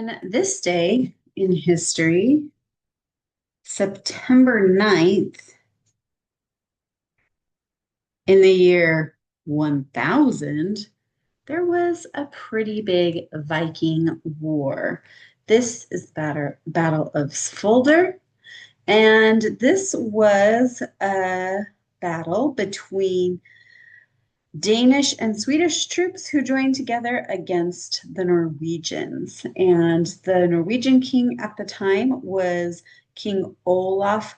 On this day in history, September 9th, in the year 1000, there was a pretty big Viking war. This is the Battle of Svolder, and this was a battle between Danish and Swedish troops who joined together against the Norwegians. And the Norwegian king at the time was King Olaf.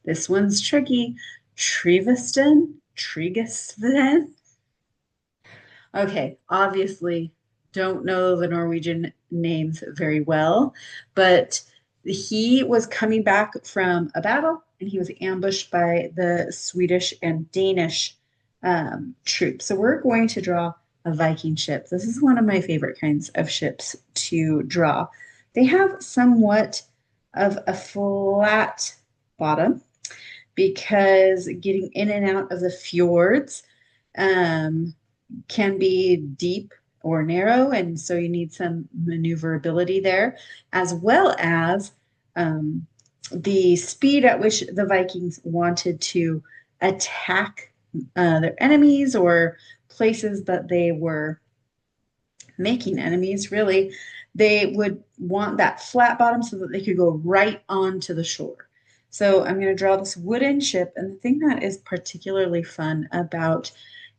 This one's tricky. Tryggvason. Okay, obviously don't know the Norwegian names very well, but he was coming back from a battle and he was ambushed by the Swedish and Danish troops. So we're going to draw a Viking ship. This is one of my favorite kinds of ships to draw. They have somewhat of a flat bottom because getting in and out of the fjords um, can be deep or narrow, and so you need some maneuverability there, as well as the speed at which the Vikings wanted to attack their enemies or places that they were making enemies, really. They would want that flat bottom so that they could go right onto the shore. So I'm going to draw this wooden ship, and the thing that is particularly fun about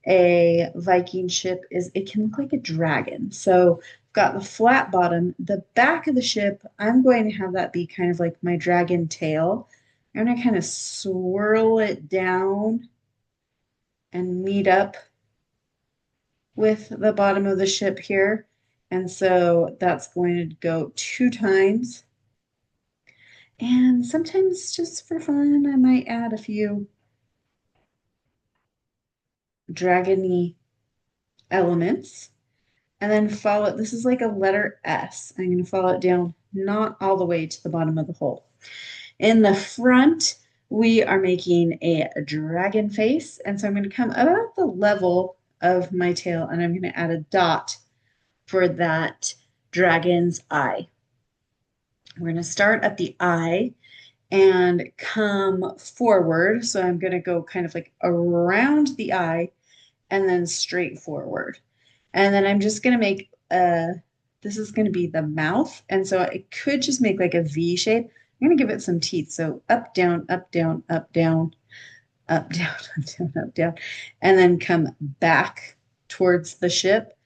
a Viking ship is it can look like a dragon. So I've got the flat bottom. The back of the ship, I'm going to have that be kind of like my dragon tail. I'm going to kind of swirl it down and meet up with the bottom of the ship here. And so that's going to go 2 times. And sometimes just for fun, I might add a few dragony elements. And then follow it. This is like a letter S. I'm going to follow it down, not all the way to the bottom of the hole. In the front, we are making a dragon face. And so I'm going to come about the level of my tail and I'm going to add a dot for that dragon's eye. We're going to start at the eye and come forward. So I'm going to go kind of like around the eye and then straight forward. And then I'm just going to make this is going to be the mouth. And so I could just make like a V shape. I'm going to give it some teeth. So up, down, up, down, up, down, up, down, up, down, up, down, and then come back towards the ship.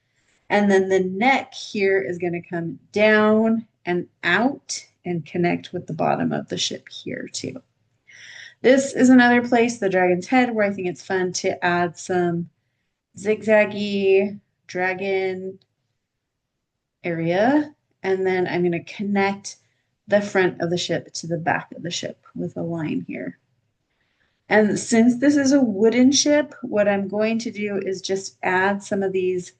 And then the neck here is going to come down and out and connect with the bottom of the ship here too. This is another place, the dragon's head, where I think it's fun to add some zigzaggy dragon area. And then I'm going to connect the front of the ship to the back of the ship with a line here. And since this is a wooden ship, what I'm going to do is just add some of these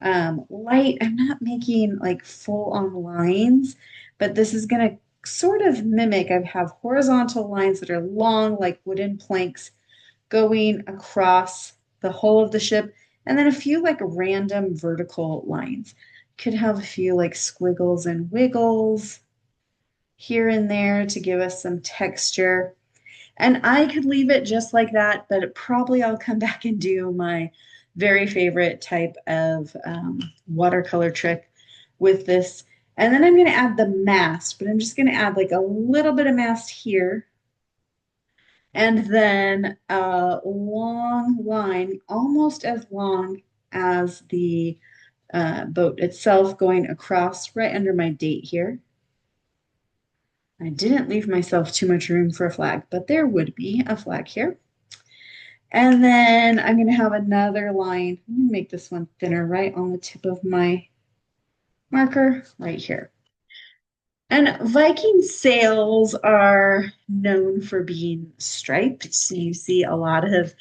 light. I'm not making like full on lines, but this is going to sort of mimic. I have horizontal lines that are long, like wooden planks going across the hull of the ship, and then a few like random vertical lines. Could have a few like squiggles and wiggles here and there to give us some texture. And I could leave it just like that, but probably I'll come back and do my very favorite type of watercolor trick with this. And then I'm going to add the mast, but I'm just going to add like a little bit of mast here. And then a long line, almost as long as the boat itself, going across right under my date here. I didn't leave myself too much room for a flag, but there would be a flag here. And then I'm going to have another line. I'm going to make this one thinner right on the tip of my marker right here. And Viking sails are known for being striped. So you see a lot of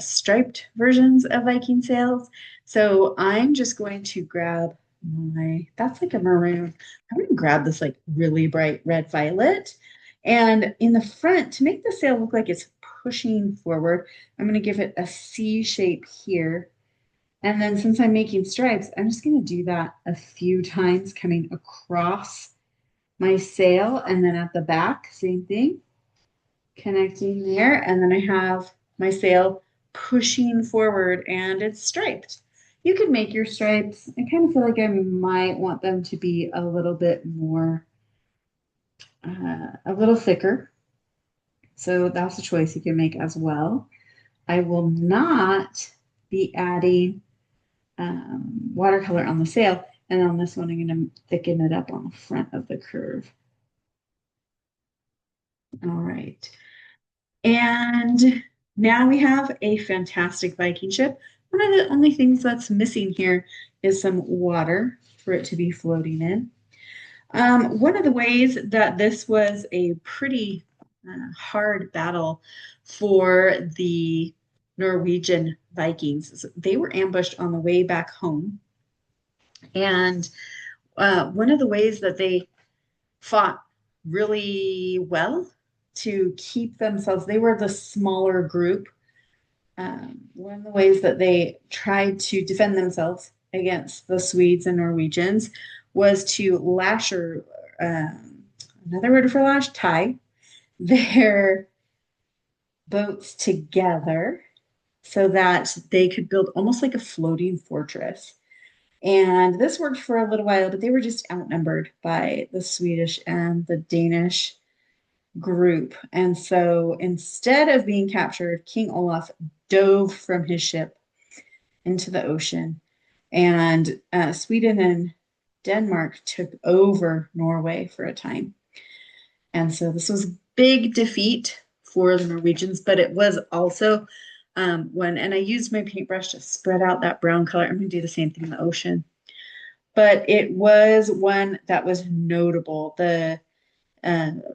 striped versions of Viking sails. So I'm just going to grab that's like a maroon. I'm going to grab this like really bright red violet. And in the front, to make the sail look like it's pushing forward, I'm going to give it a C shape here. And then since I'm making stripes, I'm just going to do that a few times coming across my sail, and then at the back, same thing, connecting there. And then I have my sail pushing forward and it's striped. You could make your stripes. I kind of feel like I might want them to be a little bit more, a little thicker. So that's a choice you can make as well. I will not be adding watercolor on the sail. And on this one, I'm going to thicken it up on the front of the curve. All right. And now we have a fantastic Viking ship. One of the only things that's missing here is some water for it to be floating in. One of the ways that this was a pretty hard battle for the Norwegian Vikings is they were ambushed on the way back home. And one of the ways that they fought really well to keep themselves, they were the smaller group. One of the ways that they tried to defend themselves against the Swedes and Norwegians was to lash, or another word for lash, tie their boats together so that they could build almost like a floating fortress. And this worked for a little while, but they were just outnumbered by the Swedish and the Danish group. And so instead of being captured, King Olaf dove from his ship into the ocean, and Sweden and Denmark took over Norway for a time. And so this was a big defeat for the Norwegians, but it was also and I used my paintbrush to spread out that brown color. I'm going to do the same thing in the ocean. But it was one that was notable. The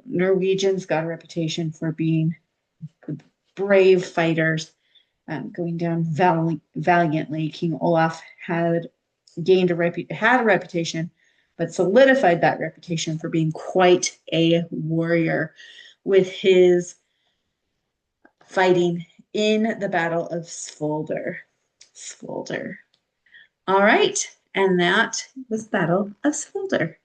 Norwegians got a reputation for being brave fighters, going down valiantly. King Olaf had had a reputation, but solidified that reputation for being quite a warrior with his fighting in the Battle of Svolder. All right, and that was Battle of Svolder.